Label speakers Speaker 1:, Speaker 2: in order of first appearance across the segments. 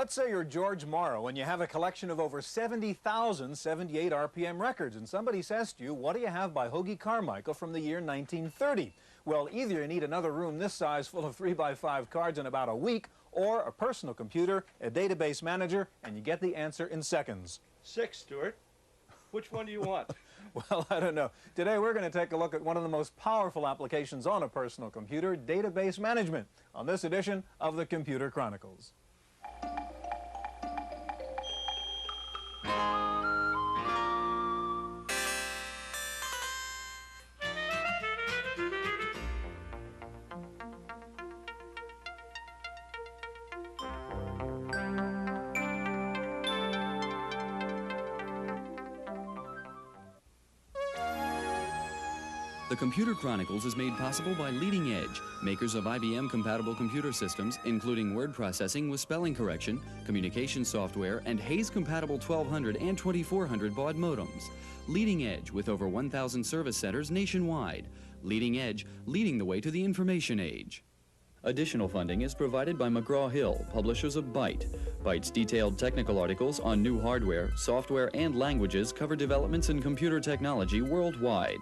Speaker 1: Let's say you're George Morrow and you have a collection of over 70,000 78 RPM records, and somebody says to you, what do you have by Hoagy Carmichael from the year 1930? Well, either you need another room this size full of 3x5 cards in about a week, or a personal computer, a database manager, and you get the answer in seconds.
Speaker 2: 6, Stewart. Which one do you want?
Speaker 1: Well, I don't know. Today we're going to take a look at one of the most powerful applications on a personal computer, database management, on this edition of the Computer Chronicles.
Speaker 3: The Computer Chronicles is made possible by Leading Edge, makers of IBM-compatible computer systems, including word processing with spelling correction, communication software, and Hayes-compatible 1200 and 2400 baud modems. Leading Edge, with over 1,000 service centers nationwide. Leading Edge, leading the way to the information age. Additional funding is provided by McGraw-Hill, publishers of Byte. Byte's detailed technical articles on new hardware, software, and languages cover developments in computer technology worldwide.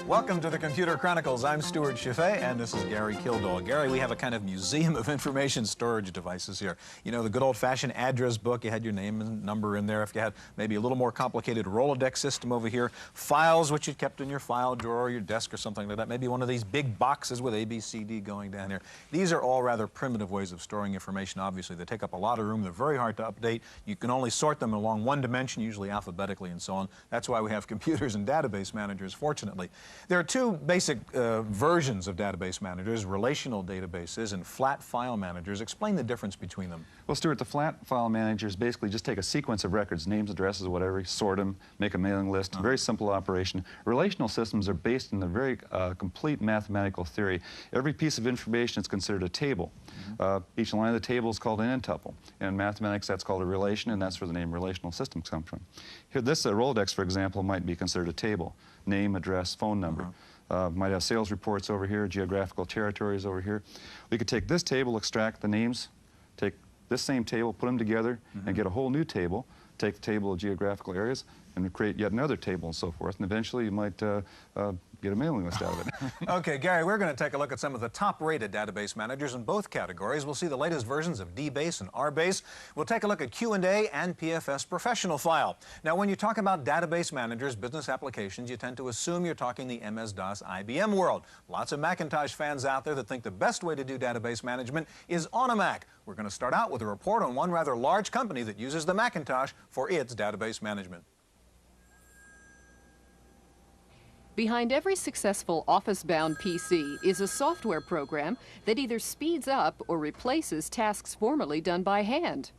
Speaker 1: Welcome to the Computer Chronicles. I'm Stewart Cheifet, and this is Gary Kildall. Gary, we have a kind of museum of information storage devices here. You know, the good old-fashioned address book, you had your name and number in there. If you had maybe a little more complicated Rolodex system over here, files which you kept in your file drawer or your desk or something like that, maybe one of these big boxes with A, B, C, D going down here. These are all rather primitive ways of storing information, obviously. They take up a lot of room. They're very hard to update. You can only sort them along one dimension, usually alphabetically and so on. That's why we have computers and database managers, fortunately. There are two basic versions of database managers, relational databases and flat file managers. Explain the difference between them.
Speaker 4: Well, Stewart, the flat file managers basically just take a sequence of records, names, addresses, whatever, sort them, make a mailing list, very simple operation. Relational systems are based in a very complete mathematical theory. Every piece of information is considered a table. Each line of the table is called an n-tuple. In mathematics, that's called a relation, and that's where the name relational systems come from. Here, this Rolodex, for example, might be considered a table. Name, address, phone number. Might have sales reports over here, geographical territories over here. We could take this table, extract the names, take this same table, put them together, and get a whole new table, take the table of geographical areas, and create yet another table and so forth. And eventually you might get a mailing list out of it.
Speaker 1: Okay, Gary, we're going to take a look at some of the top-rated database managers in both categories. We'll see the latest versions of DBase and RBase. We'll take a look at Q&A and PFS Professional File. Now, when you talk about database managers, business applications, you tend to assume you're talking the MS-DOS IBM world. Lots of Macintosh fans out there that think the best way to do database management is on a Mac. We're going to start out with a report on one rather large company that uses the Macintosh for its database management.
Speaker 5: Behind every successful office-bound PC is a software program that either speeds up or replaces tasks formerly done by hand.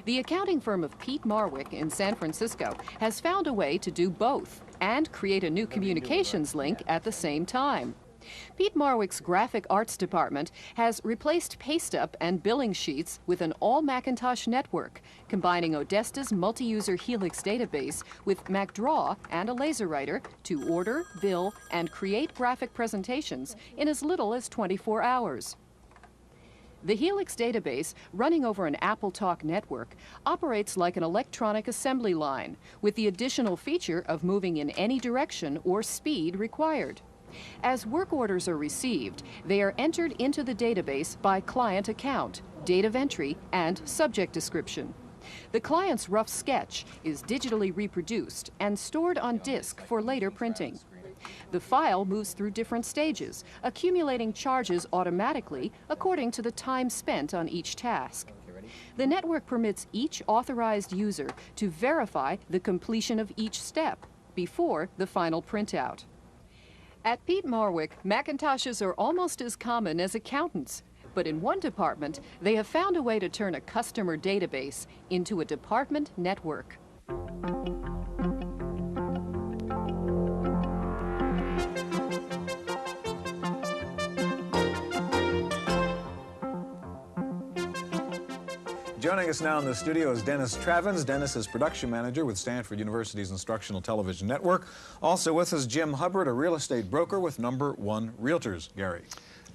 Speaker 5: The accounting firm of Pete Marwick in San Francisco has found a way to do both and create a new communications link at the same time. Pete Marwick's graphic arts department has replaced paste-up and billing sheets with an all-Macintosh network, combining Odesta's multi-user Helix database with MacDraw and a LaserWriter to order, bill, and create graphic presentations in as little as 24 hours. The Helix database, running over an AppleTalk network, operates like an electronic assembly line, with the additional feature of moving in any direction or speed required. As work orders are received, they are entered into the database by client account, date of entry, and subject description. The client's rough sketch is digitally reproduced and stored on disk for later printing. The file moves through different stages, accumulating charges automatically according to the time spent on each task. The network permits each authorized user to verify the completion of each step before the final printout. At Pete Marwick, Macintoshes are almost as common as accountants, but in one department, they have found a way to turn a customer database into a department network.
Speaker 1: Joining us now in the studio is Dennis Travins. Dennis is production manager with Stanford University's Instructional Television Network. Also with us, Jim Hubbard, a real estate broker with Number One Realtors. Gary.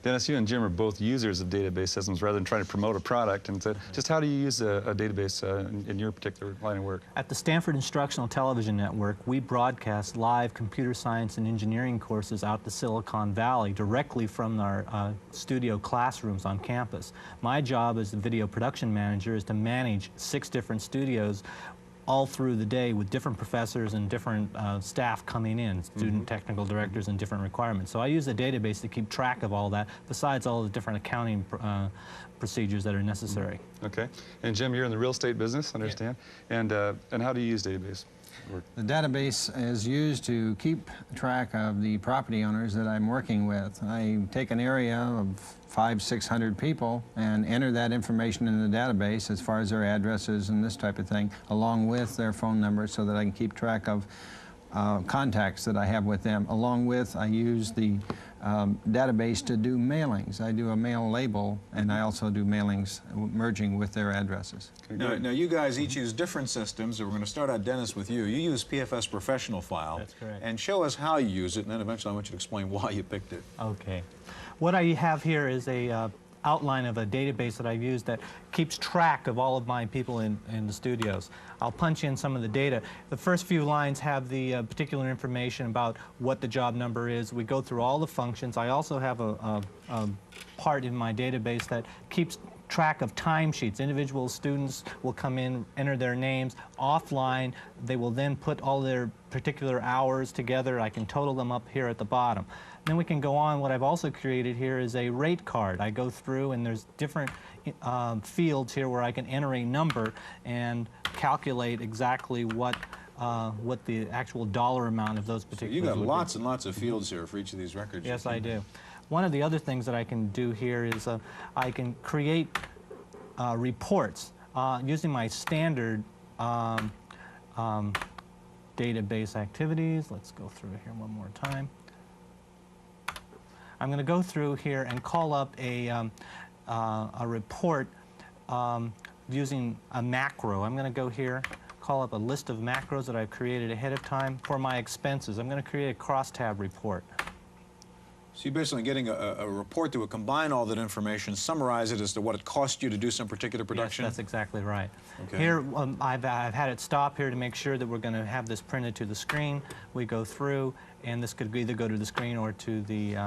Speaker 4: Dennis, you and Jim are both users of database systems rather than trying to promote a product. And so just how do you use a database in your particular line of work?
Speaker 6: At the Stanford Instructional Television Network, we broadcast live computer science and engineering courses out to Silicon Valley directly from our studio classrooms on campus. My job as the video production manager is to manage 6 different studios all through the day with different professors and different staff coming in, student technical directors and different requirements. So I use a database to keep track of all that, besides all the different accounting procedures that are necessary.
Speaker 4: Okay. And Jim, you're in the real estate business, I understand. Yeah. And how do you use database?
Speaker 7: The database is used to keep track of the property owners that I'm working with. I take an area of 500–600 people and enter that information in the database as far as their addresses and this type of thing, along with their phone numbers, so that I can keep track of contacts that I have with them. Along with, I use the database to do mailings. I do a mail label, and I also do mailings merging with their addresses.
Speaker 1: Okay, now, you guys each use different systems, and we're going to start out, Dennis, with you. You use PFS Professional File.
Speaker 6: That's correct.
Speaker 1: And show us how you use it, and then eventually I want you to explain why you picked it.
Speaker 6: Okay. What I have here is a outline of a database that I've used that keeps track of all of my people in the studios. I'll punch in some of the data. The first few lines have the particular information about what the job number is. We go through all the functions. I also have a part in my database that keeps track of timesheets. Individual students will come in, enter their names. Offline, they will then put all their particular hours together. I can total them up here at the bottom. Then we can go on. What I've also created here is a rate card. I go through, and there's different fields here where I can enter a number and calculate exactly what the actual dollar amount of those particular.
Speaker 1: So you got lots and lots of fields here for each of these records.
Speaker 6: Yes, I do. One of the other things that I can do here is I can create reports using my standard database activities. Let's go through here one more time. I'm going to go through here and call up a report using a macro. I'm going to go here, call up a list of macros that I've created ahead of time for my expenses. I'm going to create a crosstab report.
Speaker 1: So you're basically getting a report that would combine all that information, summarize it as to what it cost you to do some particular production?
Speaker 6: Yes, that's exactly right.
Speaker 1: Okay.
Speaker 6: Here, I've had it stop here to make sure that we're going to have this printed to the screen. We go through, and this could either go to the screen or to the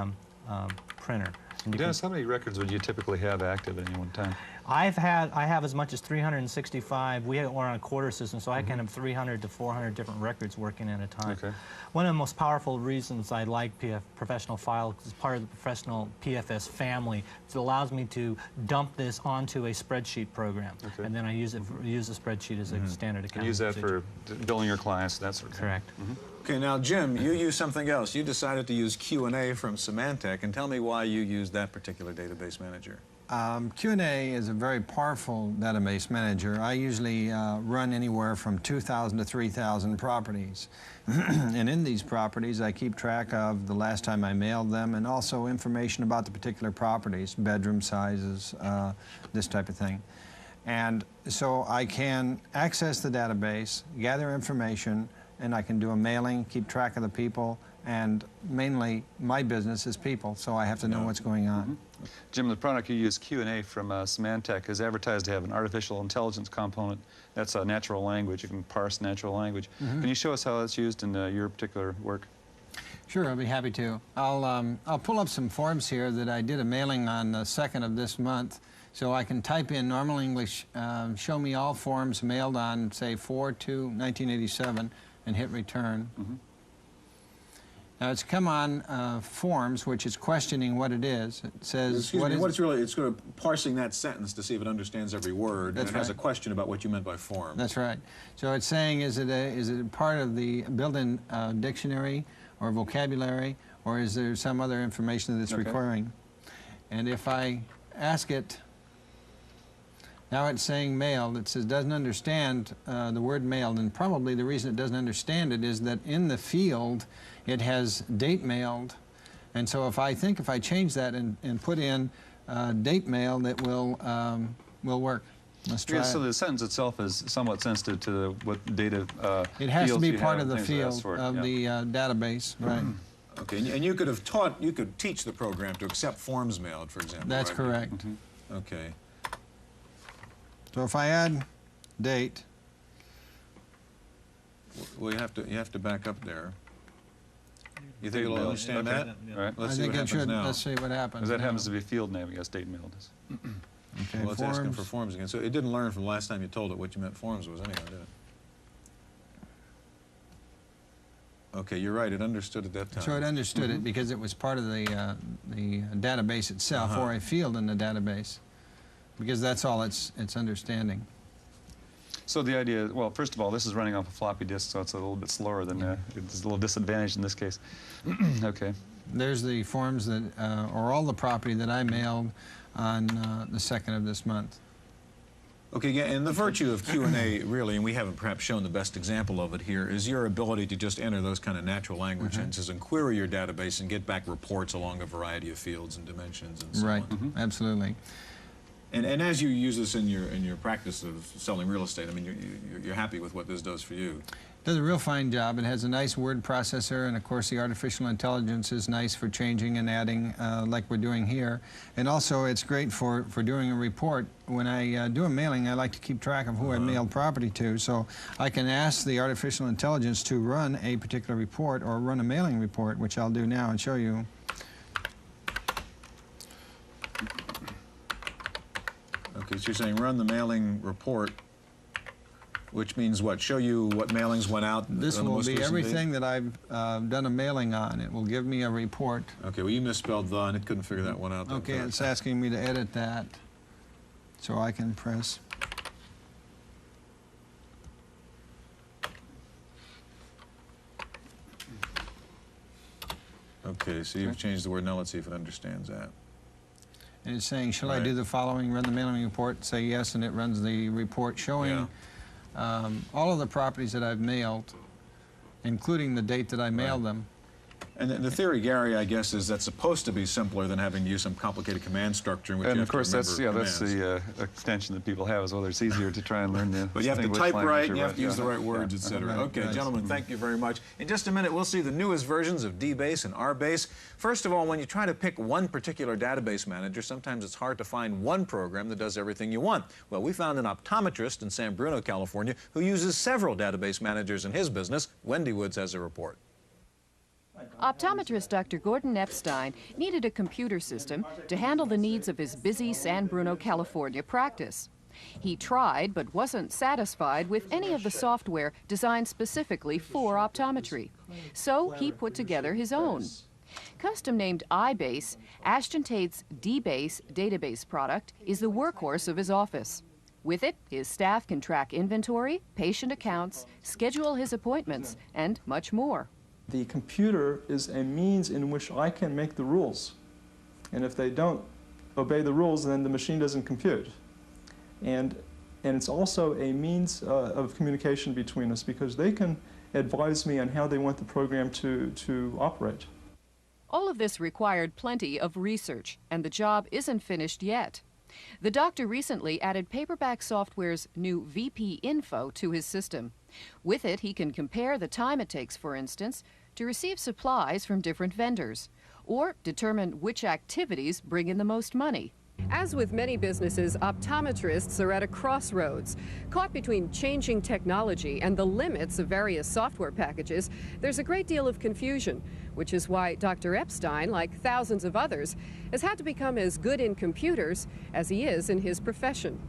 Speaker 6: printer.
Speaker 4: Dennis, how many records would you typically have active at any one time?
Speaker 6: I have as much as 365. We're on a quarter system, so I can have 300 to 400 different records working at a time.
Speaker 4: Okay.
Speaker 6: One of the most powerful reasons I like Professional File is part of the professional PFS family. It allows me to dump this onto a spreadsheet program, and then I use the spreadsheet as a standard accounting.
Speaker 4: And use that for billing your clients, that sort of thing.
Speaker 6: Correct.
Speaker 1: Okay, now Jim, you use something else. You decided to use Q&A from Symantec, and tell me why you used that particular database manager.
Speaker 7: Q&A is a very powerful database manager. I usually run anywhere from 2,000 to 3,000 properties. And in these properties, I keep track of the last time I mailed them, and also information about the particular properties, bedroom sizes, this type of thing. And so I can access the database, gather information, and I can do a mailing, keep track of the people, and mainly my business is people, so I have to know what's going on.
Speaker 4: Jim, the product you use, Q&A from Symantec, is advertised to have an artificial intelligence component. That's a natural language. You can parse natural language. Can you show us how that's used in your particular work?
Speaker 7: Sure, I'll be happy to. I'll pull up some forms here that I did a mailing on the 2nd of this month. So I can type in normal English, show me all forms mailed on, say, 4/2/1987, and hit return. Now it's come on forms, which is questioning what it is. It says,
Speaker 1: it's sort of parsing that sentence to see if it understands every word, and it has a question about what you meant by form.
Speaker 7: That's right. So it's saying, is it part of the built-in dictionary or vocabulary, or is there some other information that it's requiring? And if I ask it, now it's saying mailed. It says doesn't understand the word mailed, and probably the reason it doesn't understand it is that in the field it has date mailed, and so if I change that and put in date mailed, it will work. Let's try.
Speaker 4: So the sentence itself is somewhat sensitive to what data
Speaker 7: it has to be part of the field of the database, right?
Speaker 1: Okay, and you could teach the program to accept forms mailed, for example.
Speaker 7: That's
Speaker 1: right?
Speaker 7: correct.
Speaker 1: Mm-hmm. Okay.
Speaker 7: So if I add date,
Speaker 1: Well, you have to back up there. You think it'll understand
Speaker 4: okay.
Speaker 1: that?
Speaker 4: Right.
Speaker 1: Let's
Speaker 7: I
Speaker 1: see
Speaker 7: think
Speaker 1: what
Speaker 7: it
Speaker 1: happens
Speaker 7: should.
Speaker 1: now.
Speaker 7: Let's see what happens.
Speaker 4: Because that
Speaker 7: now.
Speaker 4: happens to be a field name, I guess, date mailed is.
Speaker 7: Okay,
Speaker 1: Well, it's asking
Speaker 7: forms.
Speaker 1: for forms again. So it didn't learn from the last time you told it what you meant forms was anyhow, did it? Okay, you're right. It understood at that time.
Speaker 7: So it understood it because it was part of the database itself, or a field in the database, because that's all it's understanding.
Speaker 4: So the idea, well, first of all, this is running off a floppy disk, so it's a little bit slower than, it's a little disadvantaged in this case. Okay.
Speaker 7: There's the forms that, or all the property that I mailed on the 2nd of this month.
Speaker 1: Okay, yeah, and the virtue of Q&A, really, and we haven't perhaps shown the best example of it here, is your ability to just enter those kind of natural language answers and query your database and get back reports along a variety of fields and dimensions and so
Speaker 7: Right,
Speaker 1: on.
Speaker 7: absolutely.
Speaker 1: And as you use this in your practice of selling real estate, I mean, you're happy with what this does for you.
Speaker 7: Does a real fine job. It has a nice word processor, and of course the artificial intelligence is nice for changing and adding like we're doing here. And also it's great for doing a report. When I do a mailing, I like to keep track of who I mailed property to, so I can ask the artificial intelligence to run a particular report or run a mailing report, which I'll do now and show you.
Speaker 1: Okay, so you're saying run the mailing report, which means what? Show you what mailings went out?
Speaker 7: This
Speaker 1: on the
Speaker 7: will
Speaker 1: most
Speaker 7: be
Speaker 1: recent
Speaker 7: everything
Speaker 1: date?
Speaker 7: that I've done a mailing on. It will give me a report.
Speaker 1: Okay, well, you misspelled the, and it couldn't figure that one out.
Speaker 7: Okay, it's asking me to edit that, so I can press.
Speaker 1: Okay, so you've changed the word. Now let's see if it understands that.
Speaker 7: And it's saying, shall I
Speaker 1: Right.
Speaker 7: do the following, run the mailing report? Say yes, and it runs the report showing all of the properties that I've mailed, including the date that I mailed them.
Speaker 1: And the theory, Gary, I guess, is that's supposed to be simpler than having to use some complicated command structure in which
Speaker 4: And
Speaker 1: you
Speaker 4: of
Speaker 1: have
Speaker 4: course,
Speaker 1: to
Speaker 4: that's
Speaker 1: remember
Speaker 4: that's
Speaker 1: commands.
Speaker 4: the extension that people have, is whether it's easier to try and learn the.
Speaker 1: But you have to
Speaker 4: English
Speaker 1: type
Speaker 4: language
Speaker 1: right,
Speaker 4: or
Speaker 1: and you have to use the right
Speaker 4: yeah.
Speaker 1: words, etc.
Speaker 7: Right,
Speaker 1: Okay,
Speaker 7: right.
Speaker 1: gentlemen, thank you very much. In just a minute, we'll see the newest versions of DBase and RBase. First of all, when you try to pick one particular database manager, sometimes it's hard to find one program that does everything you want. Well, we found an optometrist in San Bruno, California, who uses several database managers in his business. Wendy Woods has a report.
Speaker 5: Optometrist Dr. Gordon Epstein needed a computer system to handle the needs of his busy San Bruno, California practice. He tried but wasn't satisfied with any of the software designed specifically for optometry. So he put together his own. Custom named iBase, Ashton Tate's DBase database product is the workhorse of his office. With it, his staff can track inventory, patient accounts, schedule his appointments, and much more.
Speaker 8: The computer is a means in which I can make the rules. And if they don't obey the rules, then the machine doesn't compute. And it's also a means of communication between us, because they can advise me on how they want the program to operate.
Speaker 5: All of this required plenty of research, and the job isn't finished yet. The doctor recently added Paperback Software's new VP Info to his system. With it, he can compare the time it takes, for instance, to receive supplies from different vendors, or determine which activities bring in the most money. As with many businesses, optometrists are at a crossroads. Caught between changing technology and the limits of various software packages, there's a great deal of confusion, which is why Dr. Epstein, like thousands of others, has had to become as good in computers as he is in his profession.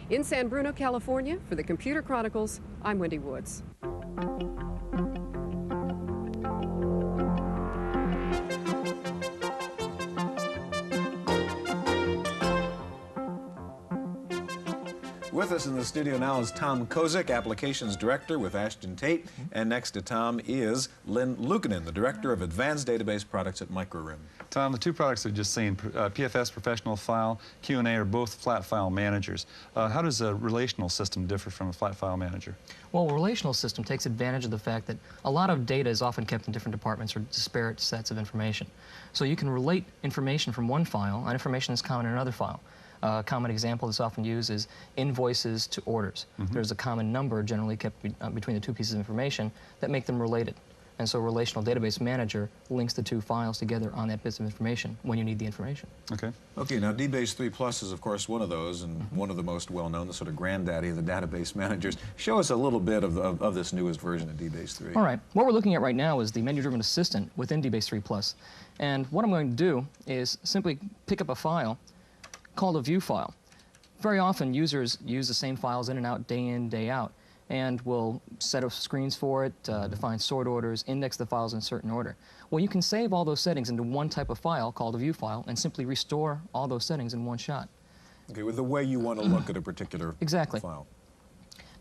Speaker 5: In San Bruno, California, for the Computer Chronicles, I'm Wendy Woods.
Speaker 1: With us in the studio now is Tom Kozik, Applications Director with Ashton Tate. And next to Tom is Lynn Lukanen, the Director of Advanced Database Products at Microrim.
Speaker 4: Tom, the two products I've just seen, PFS Professional File, Q&A, are both flat file managers. How does a relational system differ from a flat file manager?
Speaker 9: Well, a relational system takes advantage of the fact that a lot of data is often kept in different departments or disparate sets of information. So you can relate information from one file and information that's common in another file. A common example that's often used is invoices to orders. There's a common number generally kept between the two pieces of information that make them related. And so Relational Database Manager links the two files together on that bit of information when you need the information.
Speaker 4: Okay.
Speaker 1: Okay, now DBase 3 Plus is, of course, one of those, and one of the most well-known, the sort of granddaddy of the database managers. Show us a little bit of this newest version of DBase 3.
Speaker 9: All right. What we're looking at right now is the menu-driven assistant within DBase 3 Plus. And what I'm going to do is simply pick up a file called a view file. Very often, users use the same files in, day out, and we'll set up screens for it, define sort orders, index the files in a certain order. Well, you can save all those settings into one type of file called a view file and simply restore all those settings in one shot.
Speaker 1: Okay, with the way you want to look at a particular file.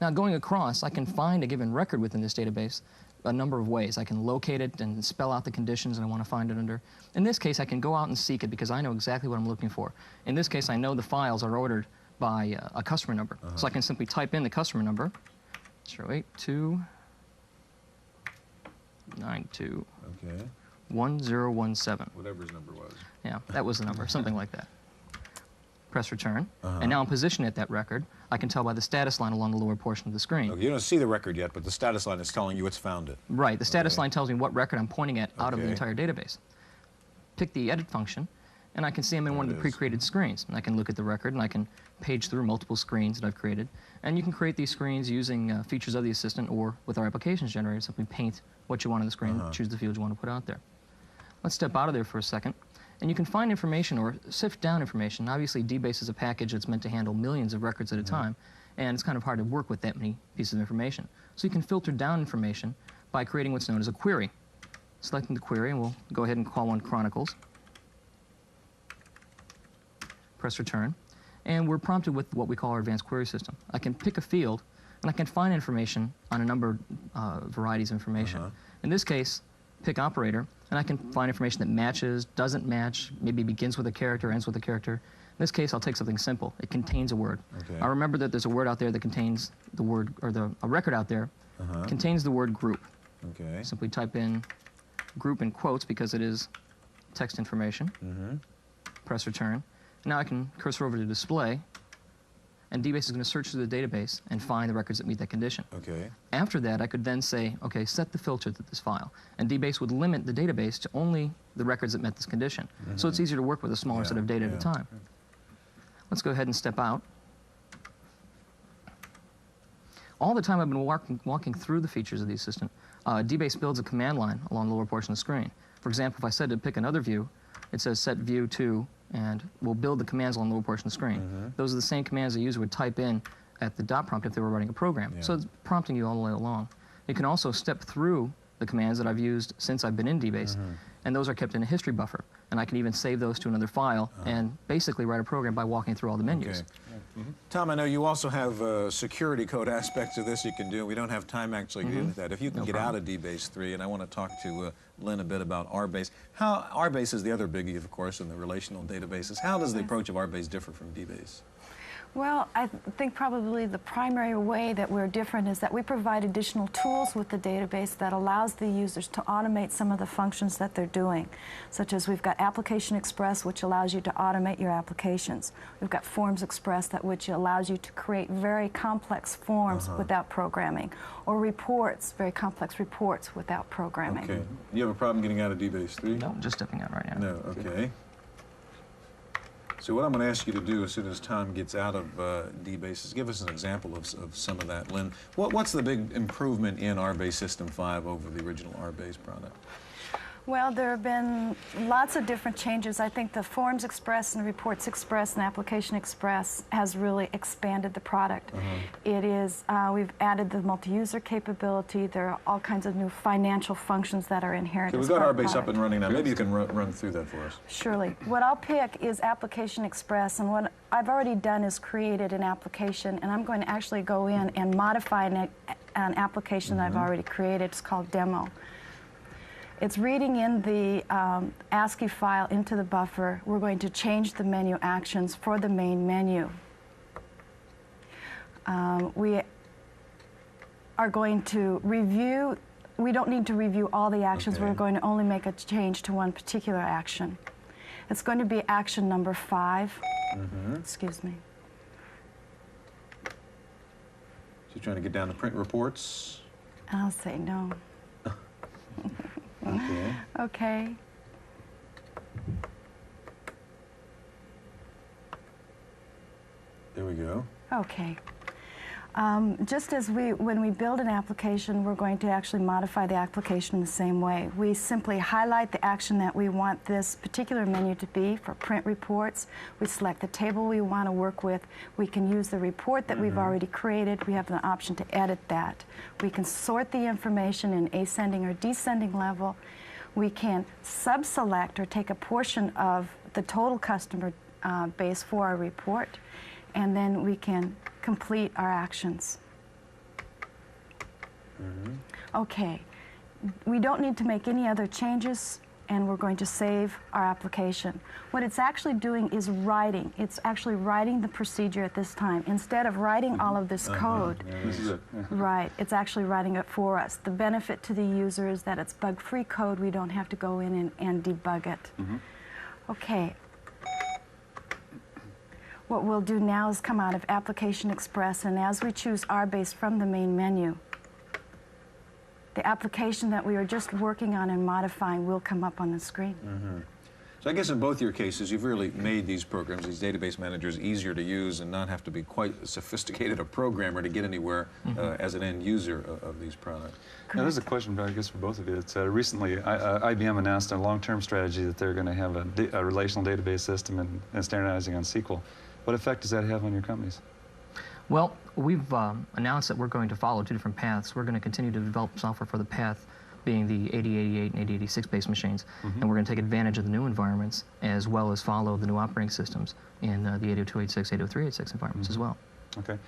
Speaker 9: Now, going across, I can find a given record within this database a number of ways. I can locate it and spell out the conditions that I want to find it under. In this case, I can go out and seek it because I know exactly what I'm looking for. In this case, I know the files are ordered by a customer number. So I can simply type in the customer number, 08292 1017.
Speaker 1: Whatever his number was.
Speaker 9: Yeah, that was the number, something like that. Press return, and now I'm positioned at that record. I can tell by the status line along the lower portion of the screen.
Speaker 1: Okay, you don't see the record yet, but the status line is telling you it's found it.
Speaker 9: Right, the status line tells me what record I'm pointing at out of the entire database. Pick the edit function, and I can see I'm in one of the pre-created screens. And I can look at the record, and I can page through multiple screens that I've created. And you can create these screens using features of the assistant or with our applications generator, simply paint what you want on the screen, choose the field you want to put out there. Let's step out of there for a second. And you can find information or sift down information. Obviously, DBase is a package that's meant to handle millions of records at a time, and it's kind of hard to work with that many pieces of information. So you can filter down information by creating what's known as a query. Selecting the query, and we'll go ahead and call one Chronicles. Press return, and we're prompted with what we call our advanced query system. I can pick a field, and I can find information on a number of varieties of information. In this case, pick operator, and I can find information that matches, doesn't match, maybe begins with a character, ends with a character. In this case, I'll take something simple. It contains a word. I remember that there's a word out there that contains the word, or a record out there contains the word group. Simply type in group in quotes because it is text information. Press return. Now I can cursor over to display, and DBase is going to search through the database and find the records that meet that condition. After that, I could then say, okay, set the filter to this file. And DBase would limit the database to only the records that met this condition. So it's easier to work with a smaller set of data at a time. Let's go ahead and step out. All the time I've been walking through the features of the assistant, DBase builds a command line along the lower portion of the screen. For example, if I said to pick another view, it says set view to, and we'll build the commands along the lower portion of the screen. Those are the same commands the user would type in at the dot prompt if they were writing a program. So it's prompting you all the way along. You can also step through the commands that I've used since I've been in DBase, and those are kept in a history buffer. And I can even save those to another file and basically write a program by walking through all the menus.
Speaker 1: Tom, I know you also have security code aspects of this you can do. We don't have time actually to get into that. If you can get out of DBase 3, and I want to talk to Lynn a bit about RBase. RBase is the other biggie, of course, in the relational databases. How does the approach of RBase differ from DBase?
Speaker 10: Well, I think probably the primary way that we're different is that we provide additional tools with the database that allows the users to automate some of the functions that they're doing, such as we've got Application Express, which allows you to automate your applications. We've got Forms Express, which allows you to create very complex forms without programming, or reports, very complex reports without programming.
Speaker 1: Okay. You have a problem getting out of DBase 3?
Speaker 9: No, just stepping out right now.
Speaker 1: No, okay. So what I'm going to ask you to do as soon as Tom gets out of DBase is give us an example of some of that. Lynn, what's the big improvement in RBase System 5 over the original RBase product?
Speaker 10: Well, there have been lots of different changes. I think the Forms Express and Reports Express and Application Express has really expanded the product. It is, we've added the multi-user capability. There are all kinds of new financial functions that are inherent.
Speaker 1: So we've got RBase up and running now. Maybe you can run through that for us.
Speaker 10: Surely. What I'll pick is Application Express, and what I've already done is created an application, and I'm going to actually go in and modify an application that I've already created. It's called Demo. It's reading in the ASCII file into the buffer. We're going to change the menu actions for the main menu. We are going to review. We don't need to review all the actions. We're going to only make a change to one particular action. It's going to be action number 5. Excuse me.
Speaker 1: So you're trying to get down to print reports?
Speaker 10: I'll say no.
Speaker 7: Okay.
Speaker 10: Okay.
Speaker 7: There we go.
Speaker 10: Okay. Just as when we build an application, we're going to actually modify the application in the same way. We simply highlight the action that we want this particular menu to be for print reports. We select the table we want to work with. We can use the report that we've already created. We have the option to edit that. We can sort the information in ascending or descending level. We can sub-select or take a portion of the total customer base for our report, and then we can complete our actions. Okay, we don't need to make any other changes, and we're going to save our application. What it's actually doing is writing. It's actually writing the procedure at this time. Instead of writing all of this code,
Speaker 4: Yeah, this is it.
Speaker 10: right, it's actually writing it for us. The benefit to the user is that it's bug-free code. We don't have to go in and debug it. Okay. What we'll do now is come out of Application Express, and as we choose RBase from the main menu, the application that we are just working on and modifying will come up on the screen.
Speaker 1: So I guess in both your cases, you've really made these programs, these database managers, easier to use and not have to be quite sophisticated a programmer to get anywhere as an end user of these products.
Speaker 4: Now, there's a question, I guess, for both of you. It's recently, IBM announced a long-term strategy that they're going to have a relational database system and standardizing on SQL. What effect does that have on your companies?
Speaker 9: Well, we've announced that we're going to follow two different paths. We're going to continue to develop software for the path being the 8088 and 8086 based machines, and we're going to take advantage of the new environments as well as follow the new operating systems in the 80286, 80386 environments as well.
Speaker 4: Okay.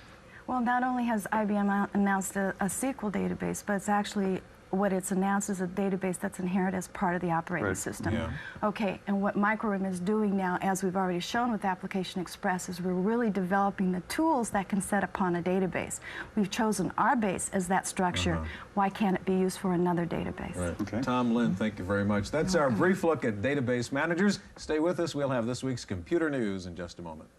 Speaker 10: Well, not only has IBM announced a SQL database, but it's actually what it's announced is a database that's inherent as part of the operating system.
Speaker 1: Yeah.
Speaker 10: Okay, and what Microrim is doing now, as we've already shown with Application Express, is we're really developing the tools that can set upon a database. We've chosen RBase as that structure. Why can't it be used for another database?
Speaker 1: Right.
Speaker 4: Okay.
Speaker 1: Tom, Lynn, thank you very much. That's our brief look at database managers. Stay with us. We'll have this week's computer news in just a moment.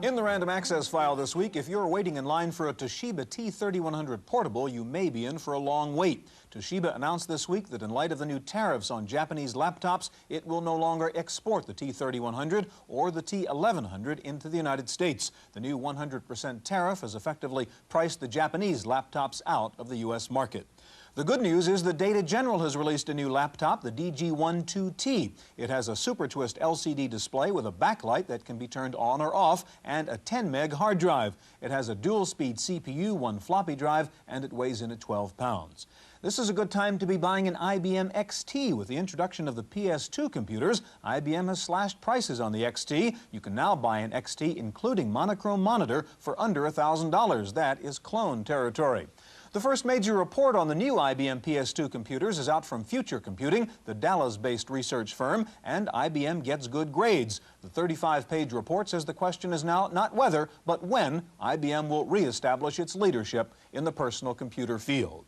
Speaker 1: In the Random Access file this week, if you're waiting in line for a Toshiba T3100 portable, you may be in for a long wait. Toshiba announced this week that in light of the new tariffs on Japanese laptops, it will no longer export the T3100 or the T1100 into the United States. The new 100% tariff has effectively priced the Japanese laptops out of the U.S. market. The good news is that Data General has released a new laptop, the DG12T. It has a Super Twist LCD display with a backlight that can be turned on or off and a 10 meg hard drive. It has a dual-speed CPU, one floppy drive, and it weighs in at 12 pounds. This is a good time to be buying an IBM XT. With the introduction of the PS2 computers, IBM has slashed prices on the XT. You can now buy an XT including monochrome monitor for under $1,000. That is clone territory. The first major report on the new IBM PS2 computers is out from Future Computing, the Dallas-based research firm, and IBM gets good grades. The 35-page report says the question is now not whether, but when IBM will reestablish its leadership in the personal computer field.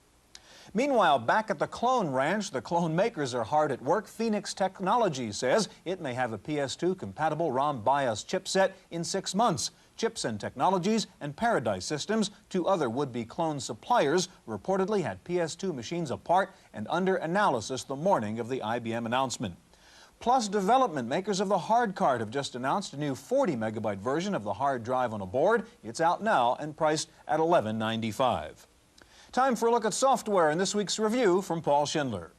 Speaker 1: Meanwhile, back at the clone ranch, the clone makers are hard at work. Phoenix Technology says it may have a PS2-compatible ROM BIOS chipset in 6 months. Chipsen Technologies and Paradise Systems, two other would-be clone suppliers, reportedly had PS2 machines apart and under analysis the morning of the IBM announcement. Plus Development, makers of the hard card, have just announced a new 40-megabyte version of the hard drive on a board. It's out now and priced at $11.95. Time for a look at software in this week's review from Paul Schindler.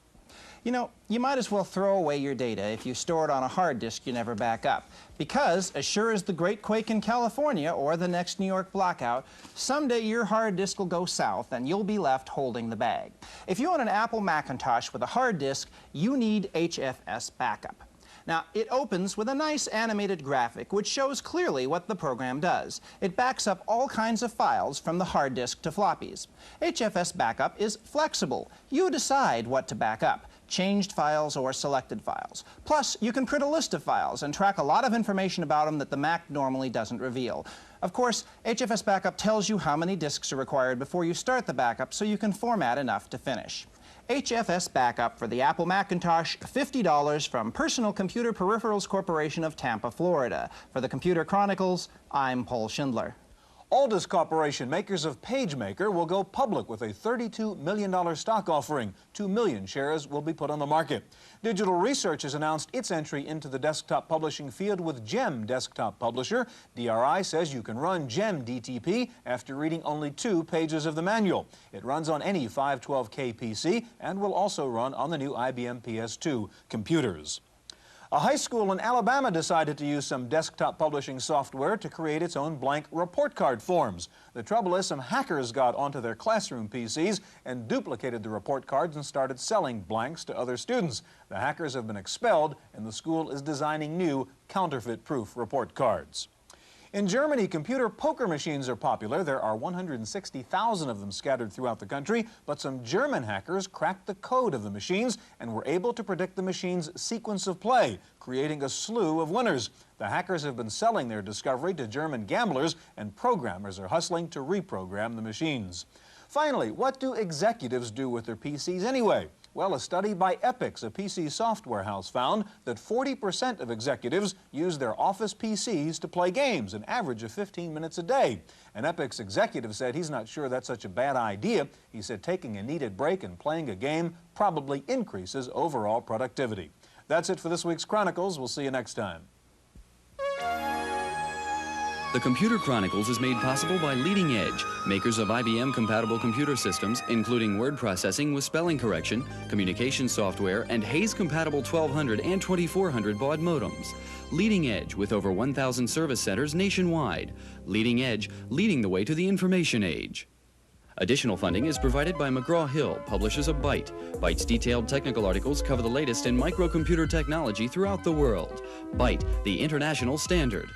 Speaker 11: You know, you might as well throw away your data if you store it on a hard disk you never back up. Because, as sure as the Great Quake in California or the next New York blackout, someday your hard disk will go south and you'll be left holding the bag. If you own an Apple Macintosh with a hard disk, you need HFS backup. Now, it opens with a nice animated graphic which shows clearly what the program does. It backs up all kinds of files from the hard disk to floppies. HFS backup is flexible. You decide what to back up. Changed files or selected files. Plus, you can print a list of files and track a lot of information about them that the Mac normally doesn't reveal. Of course, HFS Backup tells you how many disks are required before you start the backup so you can format enough to finish. HFS backup for the Apple Macintosh, $50 from Personal Computer Peripherals Corporation of Tampa, Florida. For the Computer Chronicles, I'm Paul Schindler.
Speaker 1: Aldus Corporation, makers of PageMaker, will go public with a $32 million stock offering. 2 million shares will be put on the market. Digital Research has announced its entry into the desktop publishing field with GEM Desktop Publisher. DRI says you can run GEM DTP after reading only 2 pages of the manual. It runs on any 512K PC and will also run on the new IBM PS2 computers. A high school in Alabama decided to use some desktop publishing software to create its own blank report card forms. The trouble is, some hackers got onto their classroom PCs and duplicated the report cards and started selling blanks to other students. The hackers have been expelled, and the school is designing new counterfeit-proof report cards. In Germany, computer poker machines are popular. There are 160,000 of them scattered throughout the country, but some German hackers cracked the code of the machines and were able to predict the machine's sequence of play, creating a slew of winners. The hackers have been selling their discovery to German gamblers, and programmers are hustling to reprogram the machines. Finally, what do executives do with their PCs anyway? Well, a study by Epix, a PC software house, found that 40% of executives use their office PCs to play games, an average of 15 minutes a day. An Epix executive said he's not sure that's such a bad idea. He said taking a needed break and playing a game probably increases overall productivity. That's it for this week's Chronicles. We'll see you next time.
Speaker 3: The Computer Chronicles is made possible by Leading Edge, makers of IBM-compatible computer systems, including word processing with spelling correction, communication software, and Hayes-compatible 1200 and 2400 baud modems. Leading Edge, with over 1,000 service centers nationwide. Leading Edge, leading the way to the information age. Additional funding is provided by McGraw-Hill, publishers of Byte. Byte's detailed technical articles cover the latest in microcomputer technology throughout the world. Byte, the international standard.